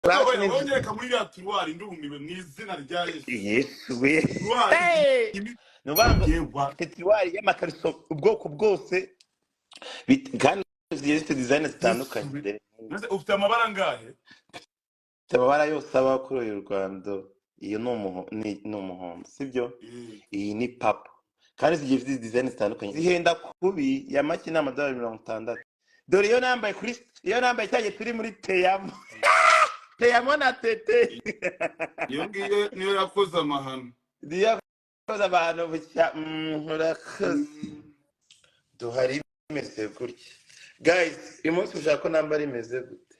wongeye kamurira tiwari ndumiwe mwizina rya Yesu. Yesu we. Nubango tiwari y'amakariso ubwoko bwose kandi zifite design zitandukanye. Ufite amabara ngahe? Amabara yose aba kuri uyu Rwanda. Iyo ni umuhondo sibyo? Iyi ni papa kandi zifite design zitandukanye. Zihenda kubi ya make n'amadolari 60. Dore iyo nambaye cyane turi muri teyamo. Teyamo na tete. Iyo ngiye niyo yakoze amahano. Ndiya koza abantu bucya urakoze. Duhari imeze gutya. Guys, umunsi ushaka ko nambara imeze gute?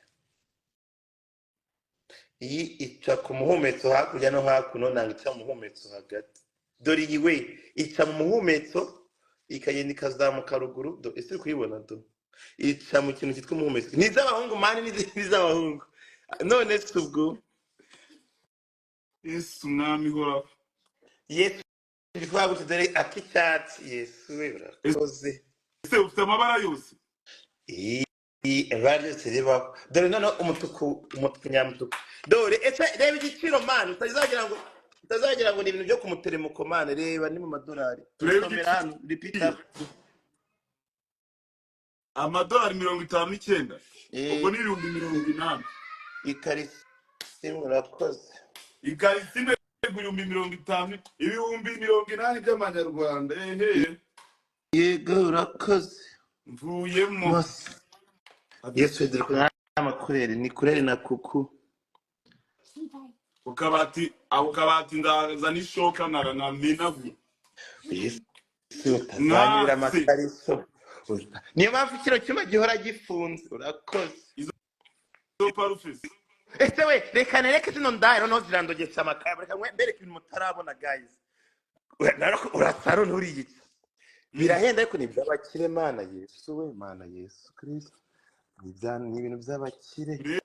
Iyi ica ku muhumetso hakurya no hakuno nangica mu muhumetso hagati. Dore iyi we ica mu muhumetso ikagenda ikazamuka ruguru. Ese kuyibona do? Ica mu kintu cyitwa umuhumetso. Ni z'abahungu mani ni z'abahungu. None subwo Yesu mwami hora. Yesu bikwa gute dore akicyatsi Yesu we urakoze. Ese ufite amabara yose? Ibara ryose ribaho. Dore none umutuku nyamutuku. Dore ese reba igiciro mani utazagira ngo ni ibintu byo kumuteremuko mani reba ni mu madolari. Turemera hano repeat amadolari 59. Ubwo ni 80. Ikarisi murakoze. Ikarisi imwe 50. Ibihumbi 80 by'amanyarwanda. Yego urakoze. Mvuyemo. Yesu dore ko amakurere ni kurere na kuku. Ukabati ndaza nishoka na minavu. Yesu utazanyira amakariso. Niyo mpamvu kino cyuma gihora gifunze urakoze. Izo parufisi. Ese we reka nereke zino ndahiro no zirandogesha amakaya reka mbereke ibintu mutarabona guys. Urasaro nturiyica. Birahenda ariko ni by'abakire mana Yesu we mana Yesu Kristo. Ni ibintu by'abakire.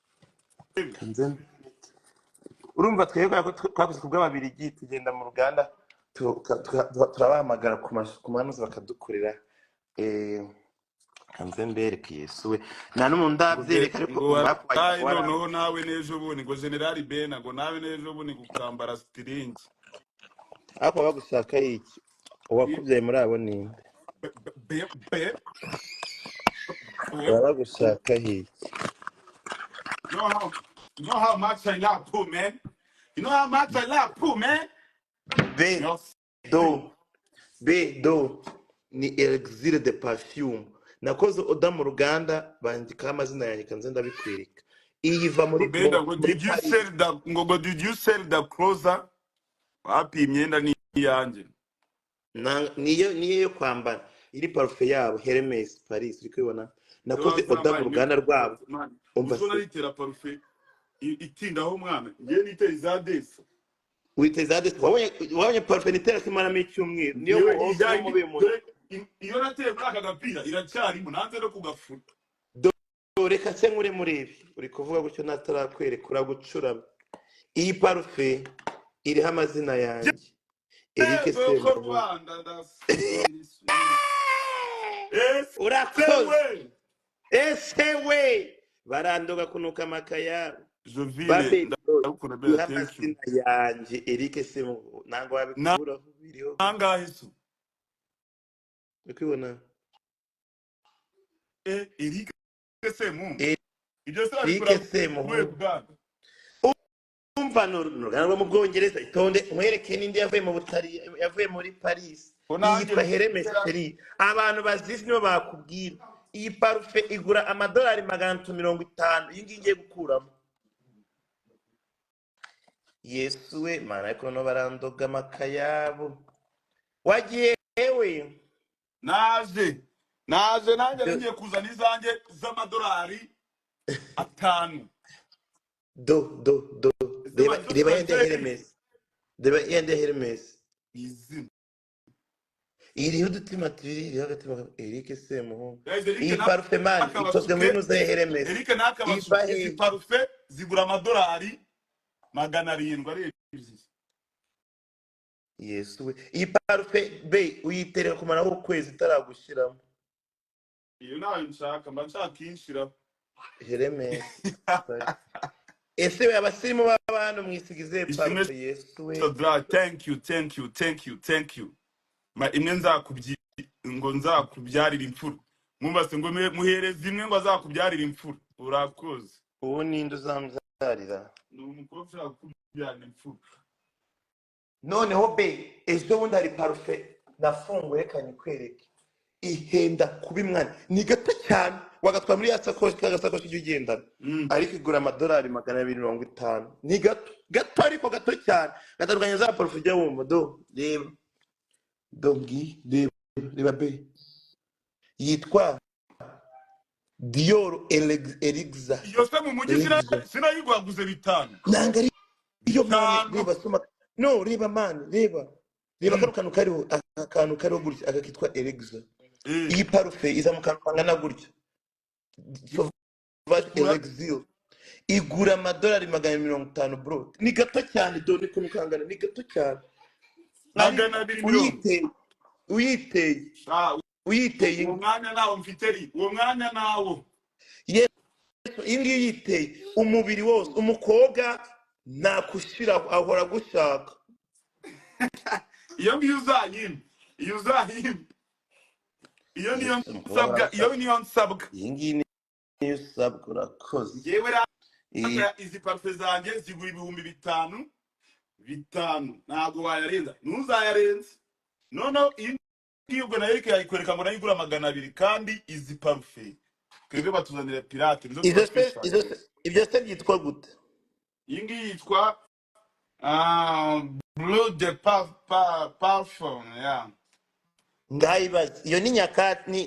Urumva twebwe ko twakoze kubw'ababirigi tugenda mu Ruganda turabahamagara ku manuzi bakadukorera kanze mbereke Yesu we nta n'umuntu ndabyereka ariko bapfaye noneho nawe nejo buni ngo General Benda ngo nawe nejo buni gukambara stiringi ako bagushaka iki uwakubyaye muri abo ni bagushaka iki You know how much I love poo, man. You know how much I love poo, man. Bedo ni exile de perfume. Nakoze oda mu Ruganda bandika amazina yanjye kanze ndabikwereka. Iyiva muri Benda ngo did you sell the closer? Happy imyenda ni yanjye. Niyo kwambara. Iri parfum yabo Hermes Paris uri kwibona. Nakoze oda mu Ruganda rwabo. Umva so naritera parfum itindaho mwana. Ngiye nitera izadesi. Witezade wabonye parfum itera kimana mu cyumweru. Niyo wowe mu bimwe. Iyo nateye muri aka gapira iracyari mu nanze no kugafuta. Reka se nkure murebi uri kuvuga gutyo natarakwereka uragucura. Iyi parfum iriho amazina yanjye. Eric Semuhungu. Urakoze. Ese we barandoga kunuka amakaya. Jovile ndakukunda bela amazina yanjye Eric Semuhungu nango wabikura biriho. Nangahe so? Ukibona? Eric Semuhungu. Eric Semuhungu. Umva no mu Bwongereza itonde nkwereke nindi yavuye mu Butari yavuye muri Paris. Yitwa Hermes Paris. Abantu bazizi no bakubwira. Iyi parfum igura amadolari 150 iyi ngiye gukuramo. Yesu we mana ariko no barandoga amakayabo. Wagiye we naje nanjye ngiye kuzana izanjye z'amadolari 5. Deba yende Hermes. Izina. Iri udutima tubiri hagati ya Eric Semuhungu. Iyi parfum man ikozwe muri nuze Hermes. Eric nakabashuka izi parfum zigura amadolari 700 ari ebyiri. Yesu we iyi parfum be uyitereka kumara ukwezi itaragushiramo. Iyo nayo nshaka mba nshaka inshira. Hermes. ese we abasirimu b'abantu mwisigize ishimwe parufe Yesu we. Sodra, thank you. Ma imwe ngo nzakubyarira imfura. Mwumvase ngo muhereze imwe ngo azakubyarira imfura. Urakoze. Uwo ninde uzambyarira? Ni umukobwa ushaka kubyarira imfura. Noneho be ejo bundi hari parufe nafunguye kanyikwereke. Ihenda kuba mwana ni gato cyane wagatwa muri ya sakoshi kagasakoshi cy'ugendana ariko igura amadolari 250 ni gato ariko gato cyane gatandukanye za parufe jya mu modo reba dongi reba be yitwa Dior Elixa iyo se mu mujyi sinayigwaguze 5 nanga ari iyo mwana reba soma no reba man reba kano akantu kariho gutya akakitwa Elixa. Iyi parufe iza mu kantu kangana gutya Sauvage Elixir igura amadolari 250 bro ni gato cyane dore ko mukangana ni gato cyane uyiteye umwanya nawo mfiteri uwo mwanya nawo Yesu ingi yiteye umubiri wose umukobwa nakushira ahora gushaka iyo uzahimba iyo niyo nsabwa iyi ngiyi niyo usabwa urakoze yewe izi parufe zanjye zigura 5,000 ntabwo wayarenza ntuzayarenze noneho iyi ngiyi ubwo nayo yayikwereka ngo nayo igura 200 kandi izi parufe twebwe batuzanira pirate ibyo se byitwa gute? iyi ngiyi yitwa Bleu de Parfum ya ngayibaza iyo ni nyakati ni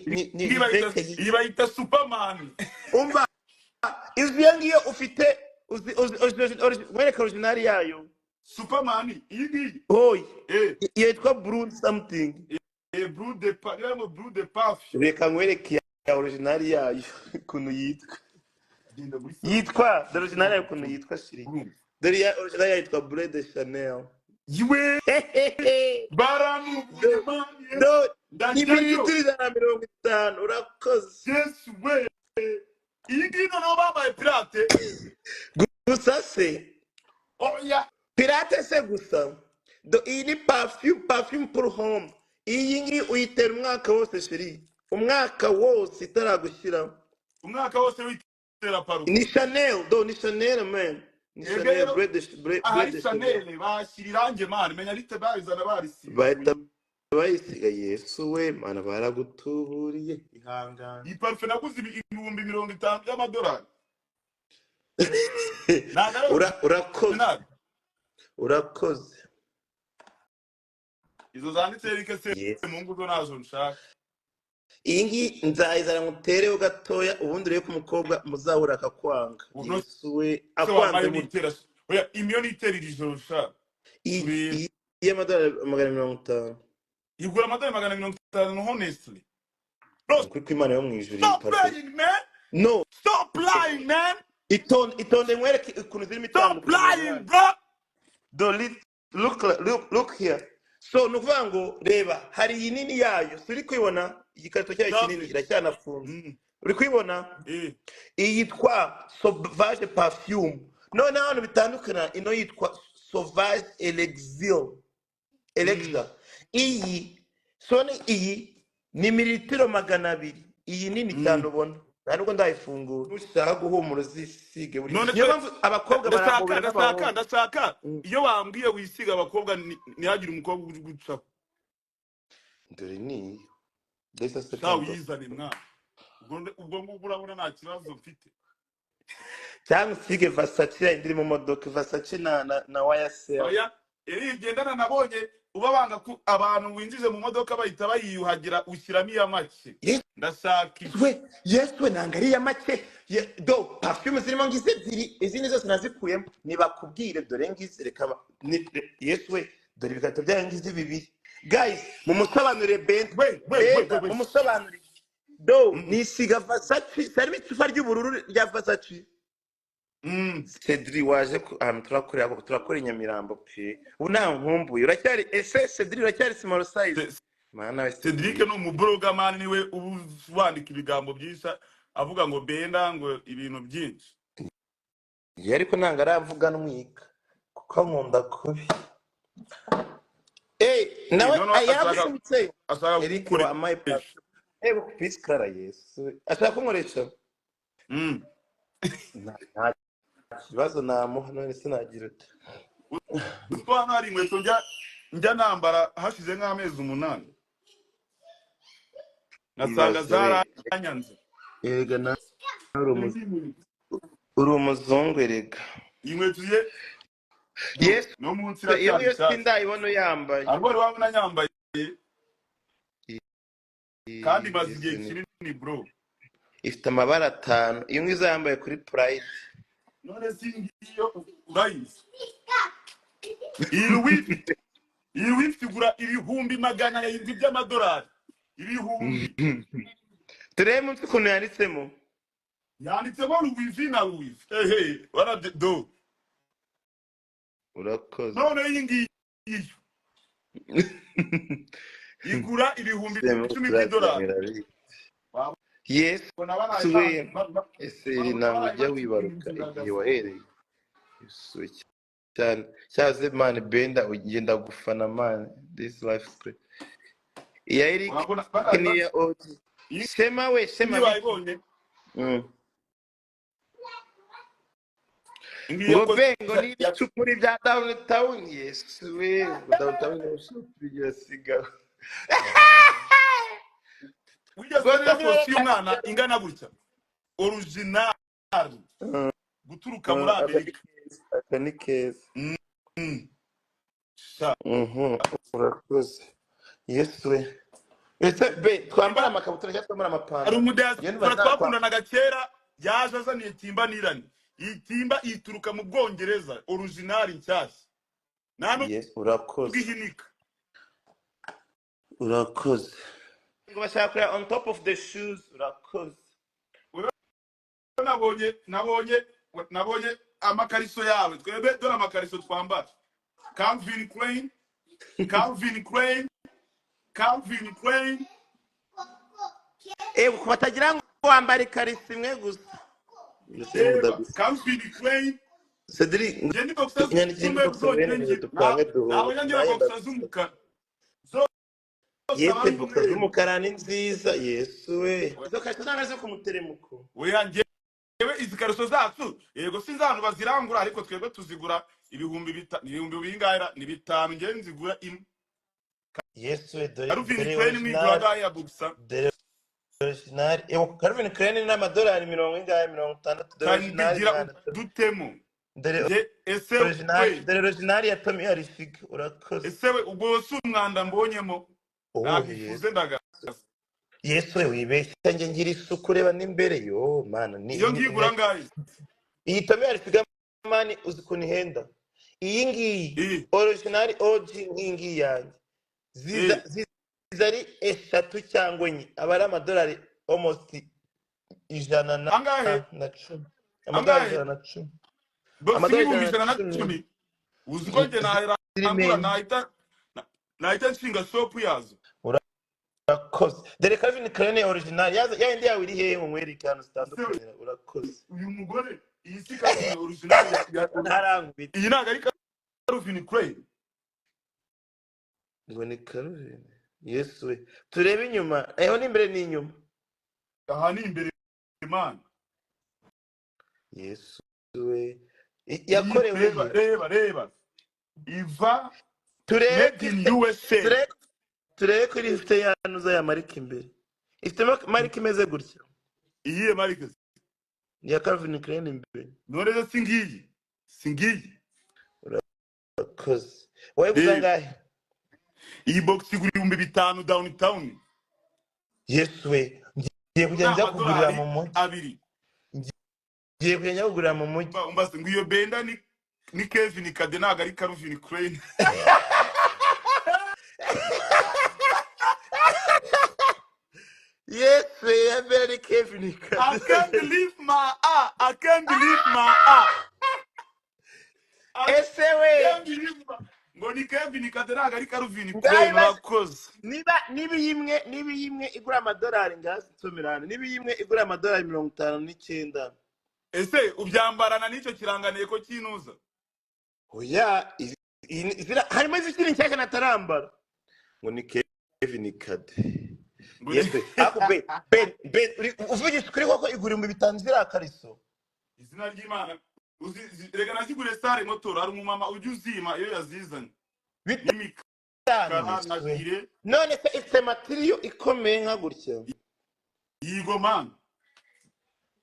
iyi bayita Superman umva iyo ngiyo ufite mwereka original yayo Superman iyi ngiyi hoy iyo yitwa Blue something Bleu de Parfum reka mwereke ya original yayo kuntu yitwa original yayo kuntu yitwa shiri dore ya original yayo yitwa Bleu de Chanel yiwe baranu ni 250 urakoze Yesu we iyi ngiyi noneho babaye pirate gusa se oya pirate se gusa iyi ni perfume pour home iyi ngiyi uyitera umwaka wose sheri umwaka wose itaragushyira umwaka wose witera parufe ni Chanel man ni Chanel bread Chanel bashyira irange man menya rite bazana barisiga bayisiga Yesu we mana baragutuburiye ihangana iyi parufe naguze 50,000 y'amadolari urakoze izo zanditse rike Semuhungu zo nazo nshaka iyi ngiyi nzayizana mutereho gatoya ubundi rero ko umukobwa muzahura akakwanga Yesu we akwanze mutera oya imyo nitera ijoro nshaka iyi y'amadolari 250 igura amadolari 250 honestly kuko Imana yo mu ijuru stop lying man no stop lying man itonde mwereke ukuntu zirimo stop lying bro look here so nukuvuga ngo reba hari iyi nini yayo turi kwibona igikarito cyayo kinini iracyanafunze uri kwibona iyi yitwa Sauvage Perfume none hano bitandukana ino yitwa Sauvage Elixir iyi ni mililitiro 200 iyi nini cyane ubona ntabwo ndayifungura ushaka guhumura zisige buri niyo mpamvu abakobwa barangobera ndashaka iyo bambwiye wisiga abakobwa ntihagire umukobwa uri gucaho dore ni desa se tawo yizane mwana ubwo ngubwo urabona nta kibazo mfite cyangwa usige Versace indi mu modoka Versace na YSL oya irigendana nabonye uba banga abantu winjize mu modoka bahita bayiyuhagira ushyiramo iya make ndashaka Yesu nanga ari ya make do perfume zirimo ngize ziri izindi zose nazikuyemo nibakubwire dore ngize reka Yesu dore bikata byangize bibiri guys mumusobanure Benda mumusobanure do nisiga Versace sarimo icupa ry'ubururu rya Versace Cedri waje turakora Nyamirambo pe una nkumbuye uracyari Cedri uracyari small size mana we Cedric no umubroga man niwe ubandika ibigambo byinshi avuga ngo Benda ngo ibintu byinshi ariko ntabwo aravuga n'umwika kuko nkunda kubi nawe noneho yagushubitse ashaka Eric wa my part peace kara Yesu ashaka kunkoresha nta kibazo namuha none sinagira uko hano hari inkweto njya nambara hashize nk'amezi 8 nasanga zaranyanze erega nawe uri umuzungu erega inkweto ye Yesu no munsi iyo iracyari sindayibona yambaye ariko wabona nyambaye kandi maze igihe kinini bro ifite amabara 5 imwe izambaye kuri pride none singiyo urayizi iyi Yufite igura $1,700 by'amadolari ibihumbi turebe munsi ukuntu yanditsemo Louis na Louis do urakoze none iyi ngiyi igura $10,000 Yesu we ese iri ntabwo ujya wibaruka igihe wahereye cyane cyaze man Benda ugenda gufana man this life great ya Eric niya oti sema bayibonye ngo bengo n'ibicukuri bya downtown Yesu we downtown n'ushobora sigaho ugeze fosi y'umwana ingana gutya original guturuka muri Amerika akani keza urakoze Yesu we ese be twambara amakabutura cyangwa twambara amapantaro ari umudiyasipora twakundanaga kera yaje azaniye timba nirani iyi timba ituruka mu Bwongereza original nshyashya urakoze ngo bashaka on top of the shoes urakoze nabonye amakariso yawe twebwe dore amakariso twambara Calvin Klein batagira ngo wambare ikariso imwe gusa Calvin Klein Cedric njye boxers z'umukara yete boxers z'umukara ni nziza Yesu we izo kariso ntabwo zo kumuteremuko yewe izi kariso zacu yego sinzi abantu bazirangura ariko twebwe tuzigura ibihumbi bingahera ni 5 nge nzigura imwe Yesu we Calvin Klein mwigura ya boxer original Calvin Klein ni $50 $60 dutemo original ya Tommy Hilfiger urakoze ese we ubwo si umwanda mbonyemo nabifuze ndagaza Yesu we wibeshye nge ngira isuku reba n'imbere yo mana ni iyo ngigura ngayi iyi Tommy Hilfiger mani uzikuni henda iyi ngiyi original OG ngingi yanjye zizari 3 cyangwa enye abari amadolari almost 110 amadolari 110 amadolari 110 uziko nge nahita nshinga sopu yazo urakoze dore Calvin Klein original yindi yawe iri hehe mu mwerekano zitandukanye urakoze uyu mugore iyi si Calvin original ntarangwite iyi ntago ari Calvin Klein ngo ni Calvin Yesu we turebe inyuma aho ni imbere ni inyuma aha ni imbere man Yesu we yakorewe reba iva turebe in USA turebe ko ifite yanuza ya marike imbere ifite marike imeze gutya iyihe marike ya Calvin Klein imbere none singiyi urakoze wowe guzangahe iyi box igura $5,000 downtown Yesu we ngiye kugenda kugurira mu mujyi ngiye kugenda kugurira mu mujyi umbaze ngo iyo Benda ni Kevin Kade ntago ari Calvin Klein Yes, we very Kevin Kade I can't believe my ese we ngo ni Kevin Kade ntago ari Calvin Klein urakoze niba yimwe igura amadolari ngazi 100 niba yimwe igura amadolari 59 ese ubyambarana n'icyo kiranganteko cy'inuza? oya harimo izikiri nshyashya natarambara ngo ni Kevin Kade. Yes we ako ben uvugisha kuri koko igura mu bitanu zira Akariso. Izina ry'Imana rega nazigure sare motora ari umumama ujye uzima iyo yazizanye n'imikara na jire. None se ise materiyo ikomeye nka gutya yigo man.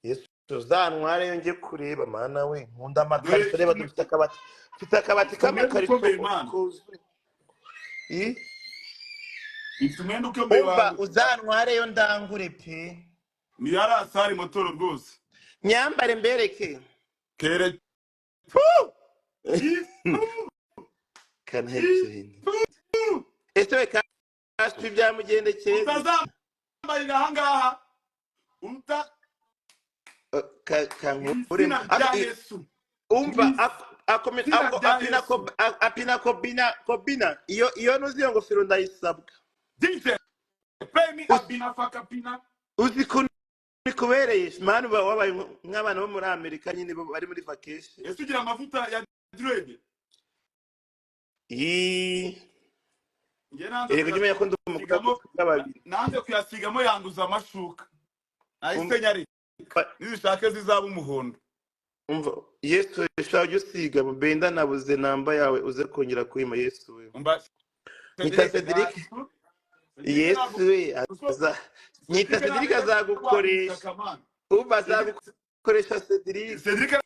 Yesu uzantware yonge kureba mana we nkunda Amakariso reba dufite akabati k'Amakariso kuzuye. Instrumento ukomeye umva uzantware yo ndangure pe ni yara sare motora rwose nyambare mbereke kere can help you ese we kasi byamugendekeye utazambarira ahangaha kankure umva apina kobina iyo nuzi iyo ngofero ndayisabwa DJ pay me abina faka pina uzi ko nikubereye manu wabaye nk'abana bo muri Amerika nyine bari muri vacation. Ese ugira amavuta ya dread? Nge nanze kuyasigamo yanduza amashuka nahise nyari nizishake zizaba umuhondo. Umva Yesu shaje usiga mu Benda nabuze namba yawe uze kongera kwima Yesu we Nita Cedric Yesu we Nita Cedric azagukoresha uba azagukoresha Cedric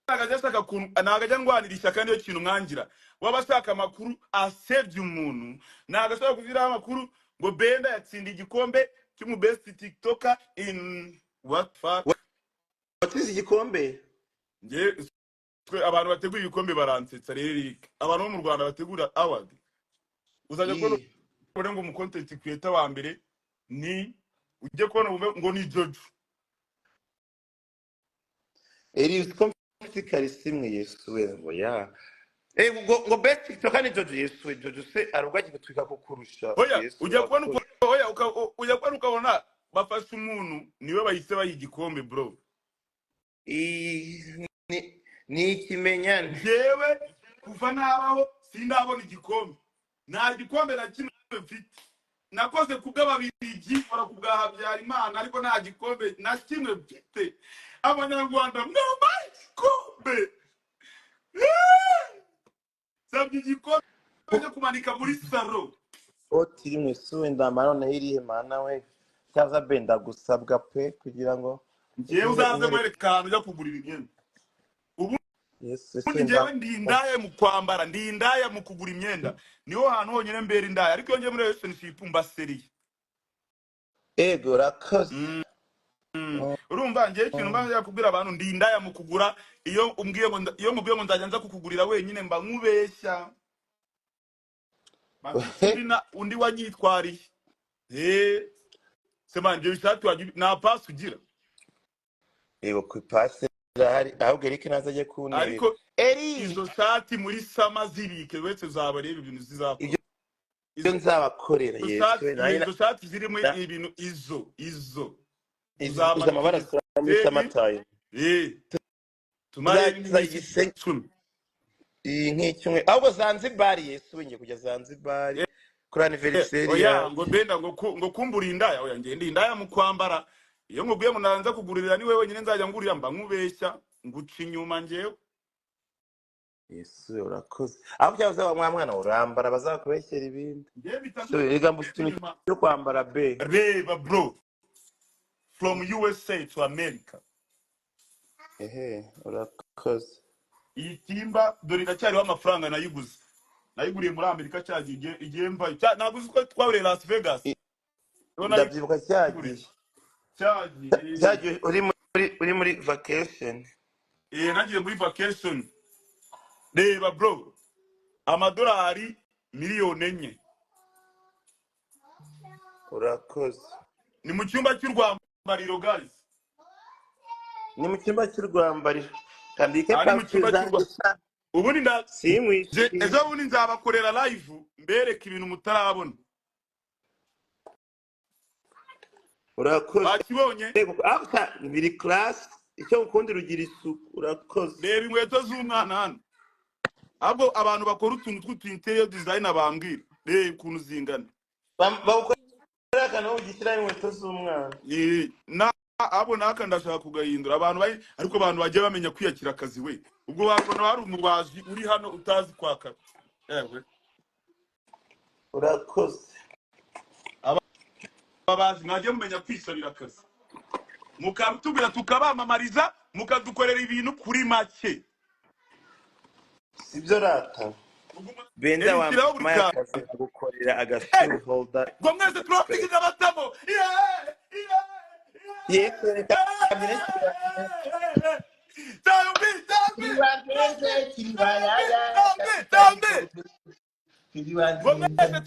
nagashaka nagajya ndwanira kandi yo kintu mwangira wabashaka amakuru asebye umuntu nagashaka kuzira amakuru ngo Benda yatsinda igikombe cy'umu best TikToker in what fuck watsinze igikombe. Nge twe abantu bategura ibikombe baransetsa rero abantu bo mu Rwanda bategura award uzajya kubona ngo mu content creator wa mbere ni ujye kubona ngo ni Jojo eri komfikari simwe Yesu we ngo ya ngo best TikToker ni Jojo Yesu we Jojo se arugwaje gutwika kukurusha Yesu ujya kubona ujya kubona ukabona bafashe umuntu niwe bahise bayigikombe bro ni ikimenyane jewe kuva nabaho sindabona igikombe nta gikombe na kimwe mfite nakoze kubw'ababirigi fora kubwa Habyarimana ariko nta gikombe na kimwe mfite abanyarwanda mwambaye igikombe sabye igikombe cyo kumanika muri saro otiri mwesuwe ndamarone irihe mana we cyaza Benda gusabwa pe kugira ngo ngewe uzaze mwereka ahantu ujya kugurira imyenda ubu ngewe ndi indaya mu kwambara ndi indaya mu kugura imyenda niho hantu honyine mbere indaya ariko iyo ngiye muri relationship mbaseriye ego rakoze urumva ngewe ikintu mba yakubwira abantu ndi indaya mu kugura iyo mubwiye ngo nzajya nza kukugurira wenyine mba nkubeshya undi wanyitwariye sema ngewe ishati wagira nta pasi ugira ego ku pasi hari ahubwo Eric nazajye kunira ariko izo shati muri sama zibike wese zabareba ibintu zizakora ibyo nzabakorera Yesu izo shati zirimo ibintu izo amabara muri amataye tumare nk'icyumwe ahubwo Zanzibar Yesu ngiye kujya Zanzibar kuri anniversaire oya ngo Benda ngo kumbura indaya oya ngende indaya mu kwambara iyo nkubwiye ngo nanza kugurira ni wewe nyine nzajya ngurira mba nkubeshya nguca inyuma ngewe Yesu urakoze aho cyavuze wa mwana urambara bazakubeshyera ibindi rega mbutuntu cyo kwambara be reba bro from USA to America urakoze iyi timba dore iracyariho amafaranga nayiguriye muri Amerika cyagiye igiye mva ntabwo uzi ko twabure Las Vegas ndabyibuka cyagiye uri muri vacation nagiye muri vacation reba bro amadolari miliyoni 4 urakoze ni mu cyumba cy'urwambariro guys ni mu cyumba cy'urwambariro kandi ubundi ejo bundi nzabakorera live mbereka ibintu mutarabona urakoze bakibonye biri class icyo ukundira ugira isuku urakoze. reba inkweto z'umwana hano ahubwo abantu bakora utuntu tw'utu-interior design bambwira reba ukuntu zingana bawukorera akantu ugishyiraho inkweto z'umwana. abo naka ndashaka kugahindura abantu ariko abantu bagiye bamenya kwiyakira akazi we ubwo wabona hari umubaji uri hano utazi kwaka yewe urakoze. ababazi mwagiye mumenya kwisabira akazi mukatubwira tukabamamariza mukadukorera ibintu kuri make sibyo rata. Benda wambaye akazi gukorera agashoe holder ngo mwese traffic gabatamo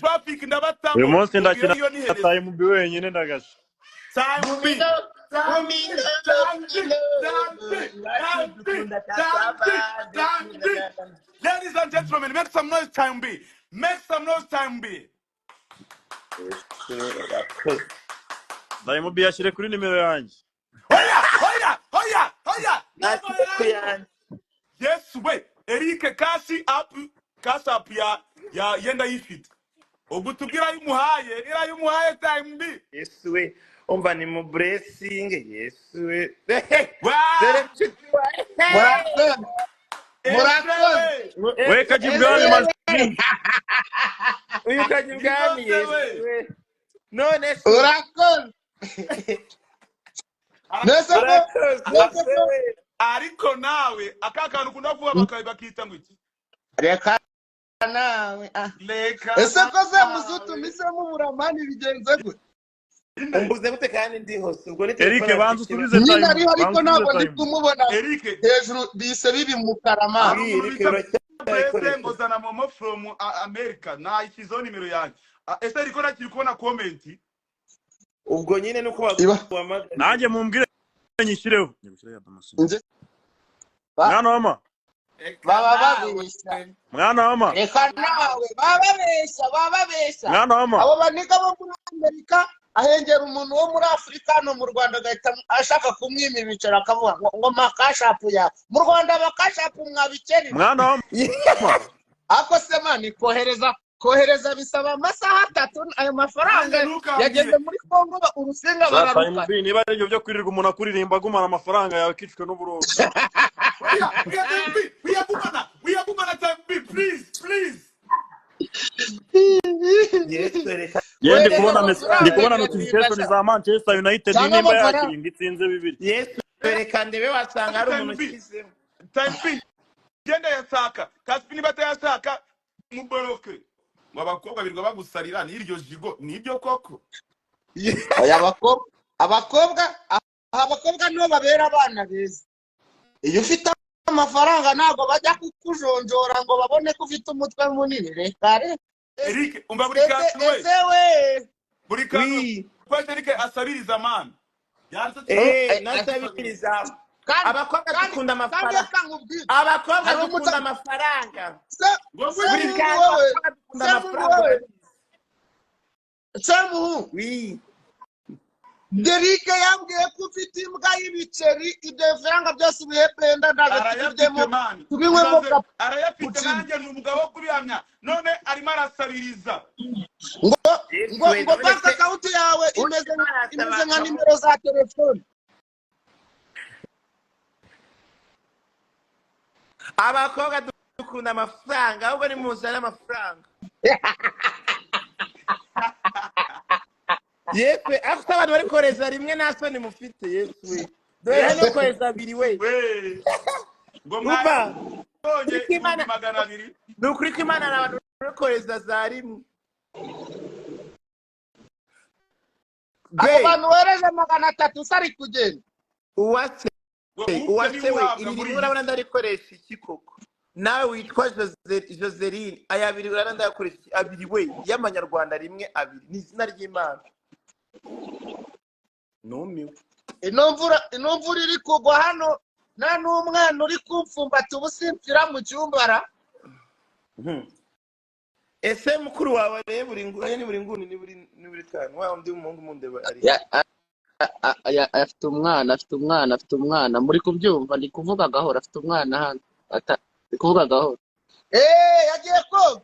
traffic ndabatamo uyu munsi ndakina time mbi wenyine ndagasha Ladies and gentlemen, make some noise, time B. Make some noise, time B. time mbi yashyire kuri nimero yanjye. Hoya. Yes, wait. Eric kasi up ya yenda Yufite. Ubutubwira yumuhaye time B. Yes we. Umva ni mu blessing. Yes we. We kajibwami mazini. Uyu kajibwami yes we. None urakoze. Ariko nawe akakantu kundavuga bakita ngo iki? Reka nawe ese ko se muzutumise mu buramani bigenze gute? Umbuze gute kandi ndi hose ubwo ni Eric banzu subize time. Ariko ntabwo ndi kumubona hejuru bise bibi mu karama. Prese ngozana momo from America na ikizo nimero yanjye. Ese ariko nakiri kubona comment ubwo nyine nuko bagwama nanjye mumbwire nyishireho. Mwana wama Baba babesha. Mwana wama Reka nawe bababesha. Mwana wama abo baniga bo muri Amerika ahengera umuntu wo muri Afrika no mu Rwanda gahita ashaka kumwima ibicara akavuga ngo makashapu ya mu Rwanda bakashapu mwabikeri. Mwana wama ako semani kohereza bisaba amasaha 3 ayo mafaranga yageze muri Kongo urusenga bararuka. Niba ari byo kwirirwa umuntu akuririmba gumana amafaranga yawe kicwe n'uburogo. We are gumana time B, please. Yes, ndi kubona notification za Manchester United nimba yakiri itsinze 2. Yes, reka ndebe wasanga ari umuntu ukizemo. Time B. Genda yasaka, Kaspi batayasaka muboroke. Abakobwa birwa bagusarira n'iryo jigo nibyo koko. abakobwa no babera abana beza. Iyo ufite amafaranga ntago bajya kukujonjora ngo babone ko ufite umutwe munini. Reka Eric umba buri kantu we. Buri kantu kwa Eric asabiriza man. Nasabiriza. Abakobwa dukunda amafaranga. Abakobwa dukunda amafaranga. Buri kantu dukunda amafaranga. Semuhungu. Oui. Derike yambwiye ko ufite imbwa y'ibiceri ibyo faranga byose bihependa ndagatyemo tubinwemo arayafite nanjye n'umugabo kubihamya none arimo arasabiriza ngo bank account yawe imeze nka nimero za telefone. Abakobwa dukunda amafaranga ahubwo ni muzana amafaranga. Yewe afite abantu bari koreza rimwe nasoni mufite Yesu dore no koreza 2 we ngo mwa bonye 200 nukuri ko Imana n'abantu bari koreza za rimwe abantu wereje 300 sari kugenda uwase we iri urabona ndarikoresha iki koko nawe witwa Joseline aya 2 urabona ndakoresha 2 we y'amanyarwanda rimwe 2 ni izina ry'Imana. Numiwe inomvura iri kugwa hano na n'umwana uri kumfumbata ubusimfira mu cyumbara. Ese mukuru wawe buri nguni ni buri tanu wa undi umuhungu mundeba ari afite umwana muri kubyumva ndi kuvuga gahoro afite umwana hano ndi kuvuga gahoro yagiye koga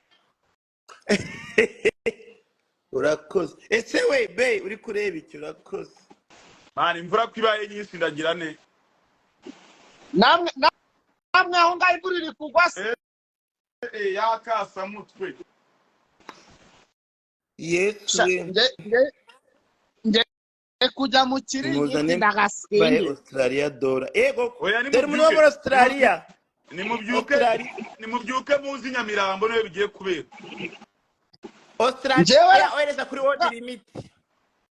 urakoze ese we be uri kureba icyo urakoze mani imvura ko ibaye nyinshi ndagira ne namwe aho ngaho imvura iri kugwa se yakasa mutwe yesu nge kujya mu kiringiti ndagasinye Australia dora ego oya ni dore muri Australia nimubyuke muzi Nyamirambo niwe bigiye kubera Australia ohereza kuri world limit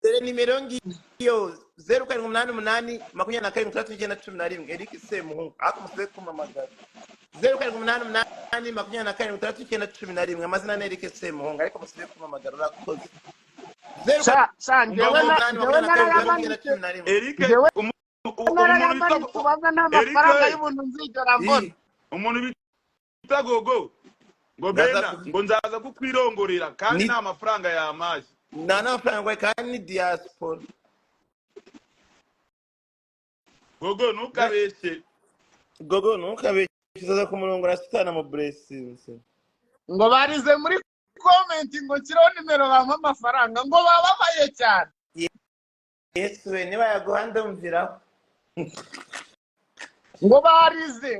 dore nimero ngiyo 0788 Eric Semuhungu akumusize kumamagara 0788 amazina ni Eric Semuhungu ariko musize kumamagara urakoze umuntu bita gogo ngo Benda ngo nzaza kukwirongorera kandi nta mafaranga yamaje nta mafaranga kandi ni diaspora gogo ntukabeshye uzaza kumurongora sitana mu blessings ngo barize muri comment ngo nshyiraho nimero bampa amafaranga ngo bababaye cyane yesu we niba yaguha ndumviraho ngo barize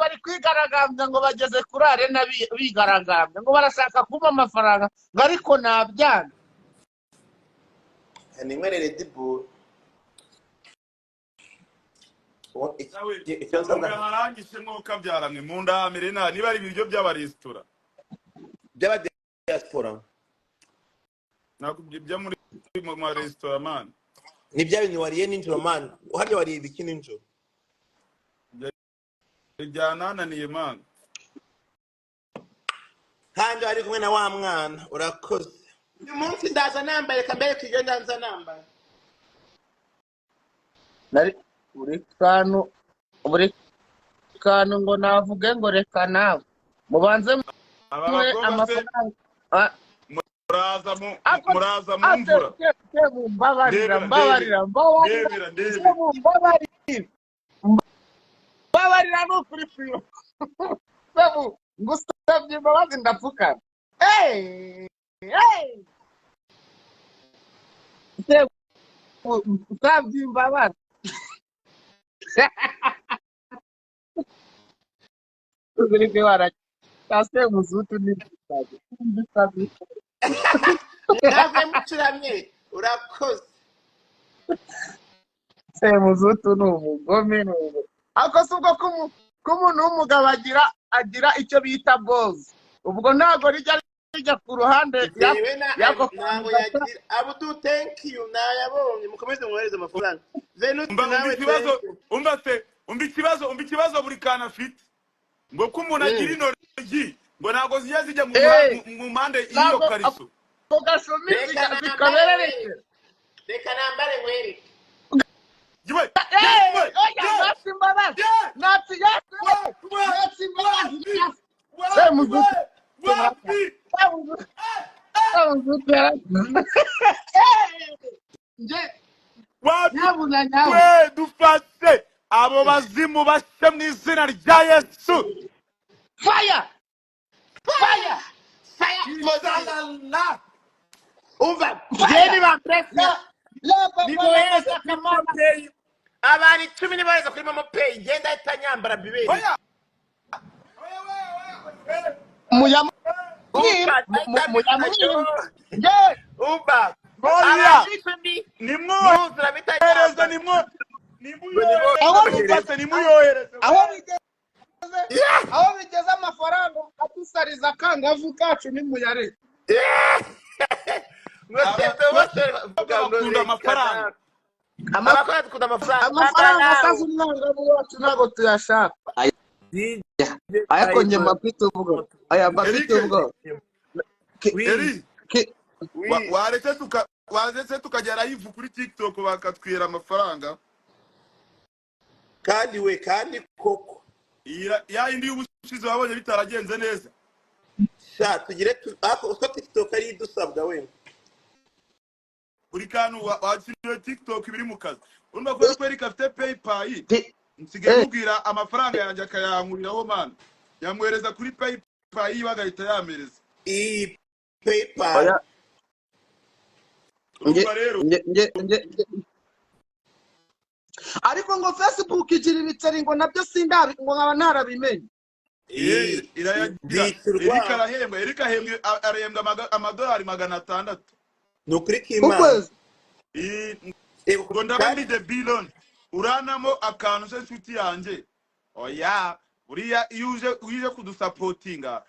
bari kwigaragambya ngo bageze kuri arena bigaragambya ngo barashaka kuba amafaranga ngo ariko nabyanga nimwerere dibu icyo nsabwa harangise mwuka byaramwe mu ndamire niba ari ibiryo by'abaresitora by'aba diaspora nakubye muri mu resitora man ni bya bintu wariye ninjoro man uhari wariye ibiki ninjoro byanananiye man kandi ari kumwe na wa mwana urakoze uyu munsi ndaza nambaye kambaye kigenda nza nambaye nari buri kantu ngo navuge ngo reka nawe mubanze amafaranga muraza mu mvura mbabarira n'ukuri kwiyo ngusabye imbabazi ndapfukana usabye imbabazi uri kwibara cyase muzutu n'ibisabye ntabwo mucuramye urakoze Semuzutu ni umugome ako si ubwo ko umuntu w'umugabo agira icyo bita bozi ubwo ntabwo rijya ku ruhande ntabwo yagira abudu thank you nayabonye mukomeze mwohereze amafaranga umva ikibazo buri kana afite ngo ko umuntu agira intoryi ngo ntabwo zijya mu mpande y'iyo kariso ugasoma zikaberereke reka nambare nkwereke dufashe abo bazimu bashe mu izina rya Yesu fire umva geni ba presa nibohereza kuri momo pay abantu 10 nibohereza kuri momo pay genda itanyambara bibiri umva nimwohereza bitanyambara aho bigeze amafaranga adusariza akangavu kacu nimuyareke bakunda amafaranga amafaranga asaza umwangavu wacu ntabwo tuyashaka ariko njye mafite ubwo waretse tukagera ivu kuri TikTok bakatwira amafaranga kandi koko ya indi y'ubushize wabonye bitaragenze neza tugire uko TikTok ari idusabwa we buri kantu wakiriye TikTok ibiri mu kazi urumva ko Eric afite PayPal nsigaye mubwira amafaranga yanjye akayankuriraho man yamwereza kuri PayPal bagahita yamereza PayPal urumva rero ariko ngo Facebook igira ibiceri ngo nabyo sindabi ngo nkaba narabimenye irayagira Eric arahembwa amadolari 600 nukuri k'Imana ngo ndabandi the billion uranamo akantu se nshuti yanjye oya uriya uje kudusapotinga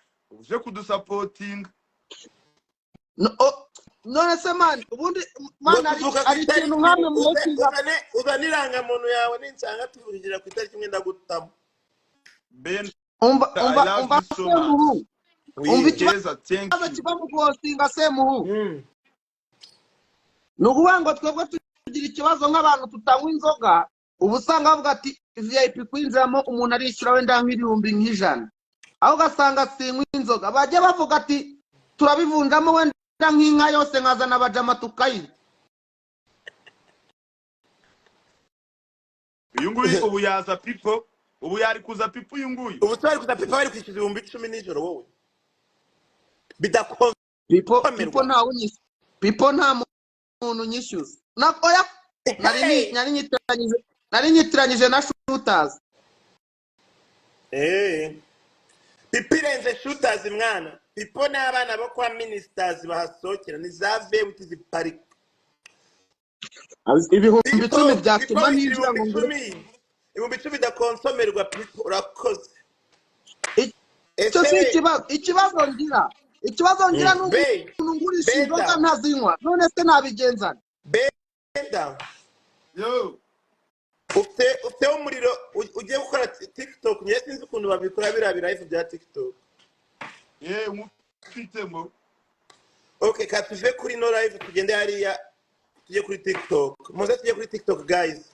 none se man ubundi man ari ikintu nkamwe mu uzaniranga muntu yawe n'insanga tuvugira ku itariki imwe ndagutamo Benda umva Semuhungu umvikeza thank you kiba mu postinga Semuhungu nukuvuga ngo twebwe tugira ikibazo nk'abantu tutanywa inzoga ubu usanga bavuga ati VIP kwinjiramo umuntu arishyura wenda nk'ibihumbi nk'ijana aho ugasanga sinywa inzoga bajya bavuga ati turabivunjamo wenda nk'inka yose nkazana abajama tukayirya uyu nguyu ubu yaza pipo ubu yari kuza pipo uyu nguyu ubu twari kuza pipo bari kwishyuza 10,000 nijoro wowe bidakomeye pipo nta unyishyuza pipo nta muntu nyishyuza nakoya nari nyitiranyije na shooters pipo irenze shooters mwana pipo n'abana bo kwa ministers bahasohokera ni za vebuti ziparika ibihumbi 10 byatuma ninjira ngo ibihumbi 10 bidakonsomerwa pipo urakoze icyo si ikibazo ngira n'umuntu ngurisha inzoga ntazinywa none se nabigenzana Benda yo ufite umuriro ugiye gukora TikTok nyine sinzi ukuntu babikora biriya live bya TikTok mufitemo okay ka tuve kuri no live tugende hariya tujye kuri TikTok muze tujye kuri TikTok guys